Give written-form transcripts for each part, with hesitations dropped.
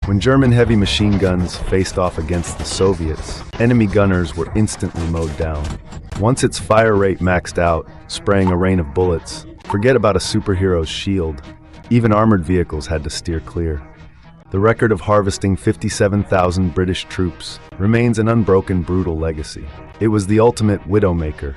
When German heavy machine guns faced off against the Soviets, enemy gunners were instantly mowed down. Once its fire rate maxed out, spraying a rain of bullets, forget about a superhero's shield. Even armored vehicles had to steer clear. The record of harvesting 57,000 British troops remains an unbroken, brutal legacy. It was the ultimate Widowmaker.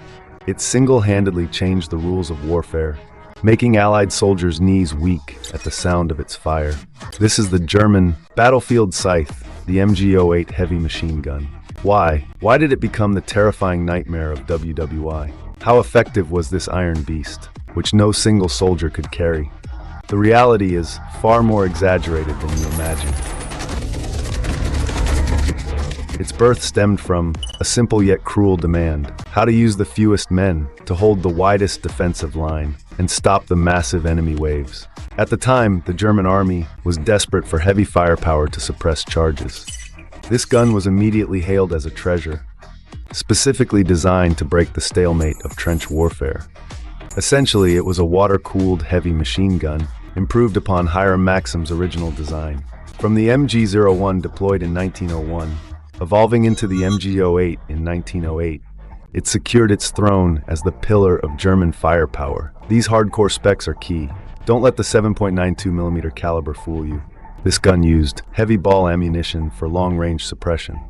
It single-handedly changed the rules of warfare, making Allied soldiers' knees weak at the sound of its fire. This is the German battlefield scythe, the MG08 heavy machine gun. Why? Why did it become the terrifying nightmare of WWI? How effective was this iron beast, which no single soldier could carry? The reality is far more exaggerated than you imagine. Its birth stemmed from a simple yet cruel demand: how to use the fewest men to hold the widest defensive line and stop the massive enemy waves. At the time, the German army was desperate for heavy firepower to suppress charges. This gun was immediately hailed as a treasure, specifically designed to break the stalemate of trench warfare. Essentially, it was a water-cooled heavy machine gun, improved upon Hiram Maxim's original design. From the MG01 deployed in 1901, evolving into the MG08 in 1908, it secured its throne as the pillar of German firepower. These hardcore specs are key. Don't let the 7.92mm caliber fool you. This gun used heavy ball ammunition for long-range suppression.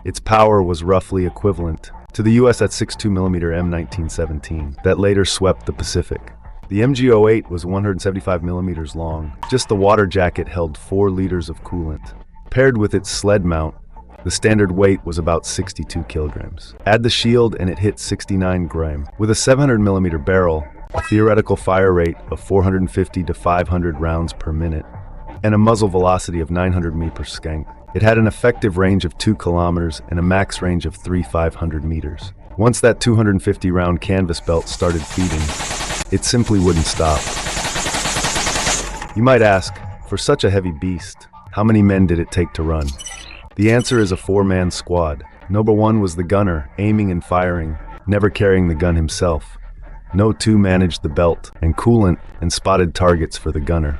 Its power was roughly equivalent to the US at 6.2mm M1917 that later swept the Pacific. The MG08 was 175mm long. Just the water jacket held 4 liters of coolant. Paired with its sled mount, the standard weight was about 62 kilograms. Add the shield and it hit 69 grams. With a 700mm barrel, a theoretical fire rate of 450 to 500 rounds per minute, and a muzzle velocity of 900 meters per skank, it had an effective range of 2 kilometers and a max range of 3,500 meters. Once that 250-round canvas belt started feeding, it simply wouldn't stop. You might ask, for such a heavy beast, how many men did it take to run? The answer is a 4-man squad. Number 1 was the gunner, aiming and firing, never carrying the gun himself. No 2 managed the belt and coolant and spotted targets for the gunner.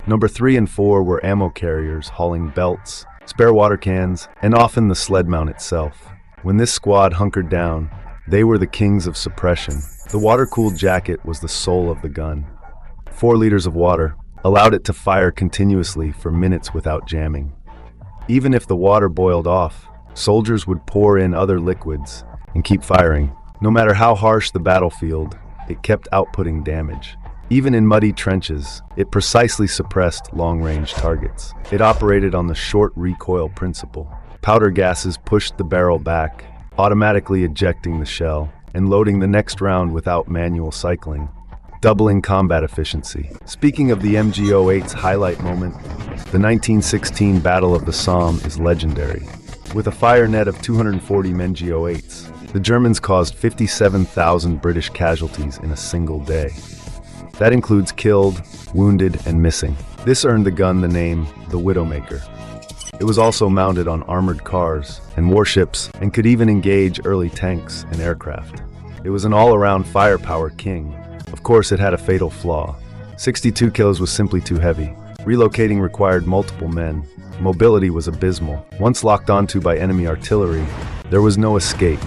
Number 3 and 4 were ammo carriers, hauling belts, spare water cans, and often the sled mount itself. When this squad hunkered down, they were the kings of suppression. The water-cooled jacket was the soul of the gun. 4 liters of water allowed it to fire continuously for minutes without jamming. Even if the water boiled off, soldiers would pour in other liquids and keep firing. No matter how harsh the battlefield, it kept outputting damage. Even in muddy trenches, it precisely suppressed long-range targets. It operated on the short recoil principle. Powder gases pushed the barrel back, automatically ejecting the shell and loading the next round without manual cycling, doubling combat efficiency. Speaking of the MG08's highlight moment, the 1916 Battle of the Somme is legendary. With a fire net of 240 MG08s, the Germans caused 57,000 British casualties in a single day. That includes killed, wounded, and missing. This earned the gun the name the Widowmaker. It was also mounted on armored cars and warships and could even engage early tanks and aircraft. It was an all-around firepower king. Of course, it had a fatal flaw. 62 kilos was simply too heavy. Relocating required multiple men. Mobility was abysmal. Once locked onto by enemy artillery, there was no escape.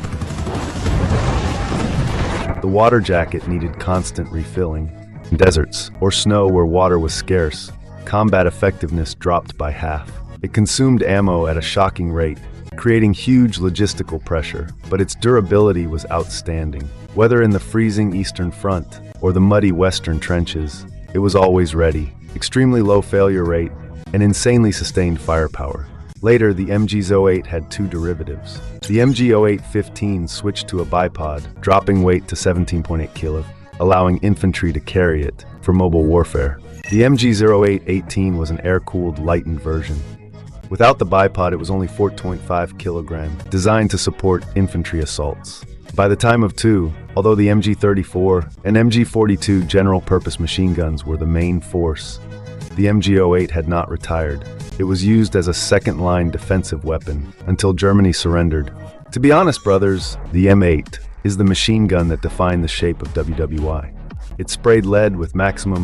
The water jacket needed constant refilling. In deserts or snow where water was scarce, combat effectiveness dropped by half. It consumed ammo at a shocking rate, creating huge logistical pressure, but its durability was outstanding. Whether in the freezing Eastern Front or the muddy Western trenches, it was always ready. Extremely low failure rate and insanely sustained firepower. Later, the MG08 had 2 derivatives. The MG08-15 switched to a bipod, dropping weight to 17.8 kg, allowing infantry to carry it for mobile warfare. The MG08-18 was an air-cooled, lightened version. Without the bipod, it was only 4.5 kilograms, designed to support infantry assaults. By the time of II, although the MG34 and MG42 general-purpose machine guns were the main force, the MG08 had not retired. It was used as a second-line defensive weapon until Germany surrendered. To be honest, brothers, the M8 is the machine gun that defined the shape of WWI. It sprayed lead with maximum